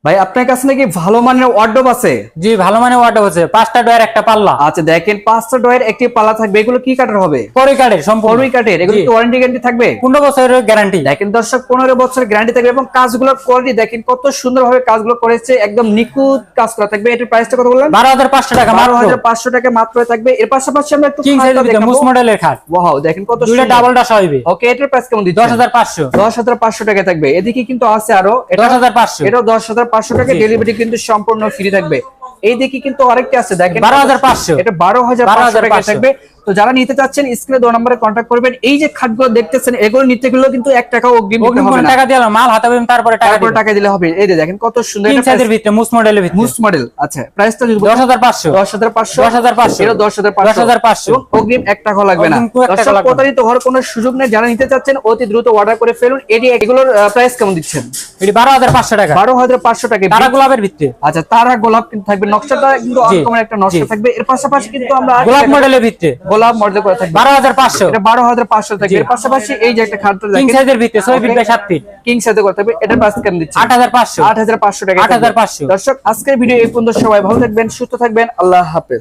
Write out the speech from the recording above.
ভাই আপনার কাছে নাকি ভালো মানের ওয়ার্ডরোব আছে? জি, ভালো মানের ওয়ার্ডরোব আছে, 5টা ডয়ার একটা পাল্লা। আচ্ছা দেখেন 5টা ডয়ের একটি পাল্লা থাকবে। এগুলো কি কাঠের হবে? পরি কাঠের, সম্পূর্ণ পরি কাঠের। এগুলো কি ওয়ারেন্টি গ্যারান্টি থাকবে? 15 বছরের গ্যারান্টি। দেখেন দর্শক 15 বছরের গ্যারান্টি থাকবে এবং কাজগুলোর কোয়ালিটি দেখেন কত সুন্দরভাবে কাজগুলো করেছে, একদম নিখুঁত কাজ করা থাকবে। এটার প্রাইসটা কত বললেন? 12,500 টাকা মাত্র। 12,500 টাকা মাত্র থাকবে। এর পাশাপাশি আমরা একটু কিং সাইজের ভিতরে মুস মডেলের খাট। ওয়াও দেখেন কত দুইটা সুন্দর। ডাবল ডাসা হইবে। ওকে, এটার প্রাইস কেমন দিচ্ছেন? 10,500। 10,500 টাকা থাকবে। এদিকে কিন্তু আছে আরো 10,500। এটা 10,500 টাকা। ডেলিভারি কিন্তু সম্পূর্ণ ফ্রি থাকবে। এই দিকে কিন্তু আরেকটা আছে দেখেন 12,500। এটা 12,500 টাকা থাকবে। তো যারা নিতে চাচ্ছেন স্ক্রিনে 2 নম্বরে কন্টাক্ট করবেন। এই যে খাটগুলো দেখতেছেন এগুলো নিতে গেলেও কিন্তু 1 টাকাও অগ্রিম দিতে হবে না। টাকা দিলাম, মাল হাতে পাবেন, তারপরে টাকা দিলে হবে। এই যে দেখেন কত সুন্দর কিং এটা সাইজের ভিতরে মুস মডেলের ভিতরে। মুস মডেল। আচ্ছা প্রাইসটা যদি 10,500। 10,500 এটা 10,500 10,500 অগ্রিম 1 টাকাও লাগবে না। অগ্রিম 1 টাকা দর্শক লাগবে না। প্রতারিত হওয়ার কোনো সুযোগ নেই। যারা নিতে চাচ্ছেন অতি দ্রুত অর্ডার করে ফেলুন। এগুলোর প্রাইস কেমন দিচ্ছেন? এটি 12,500 টাকা। 12,500 টাকা। তারা গোলাপের ভিতরে। আচ্ছা তারা গোলাপ কিন্তু থাকবে, নকশাটা কিন্তু আনকমন একটা নকশা থাকবে। এর পাশাপাশি কিন্তু আমরা গোলাপ মডেলের ভিতরে। গোলাপ মডেল করা থাকবে 12,500। এটা 12,500 থাকবে। এর পাশাপাশি এই যে একটা খাটটা কিং দেখেন সাইজের ভিতরে 6 ফিট বাই 7 ফিট। কিং সাইজে করা থাকবে। এটার প্রাইস কেমন দিচ্ছেন? 8,500। 8,500 টাকা। 8,500। দর্শক আজকের ভিডিও এই পর্যন্ত। সবাই ভালো থাকবেন, সুস্থ থাকবেন। আল্লাহ হাফেজ।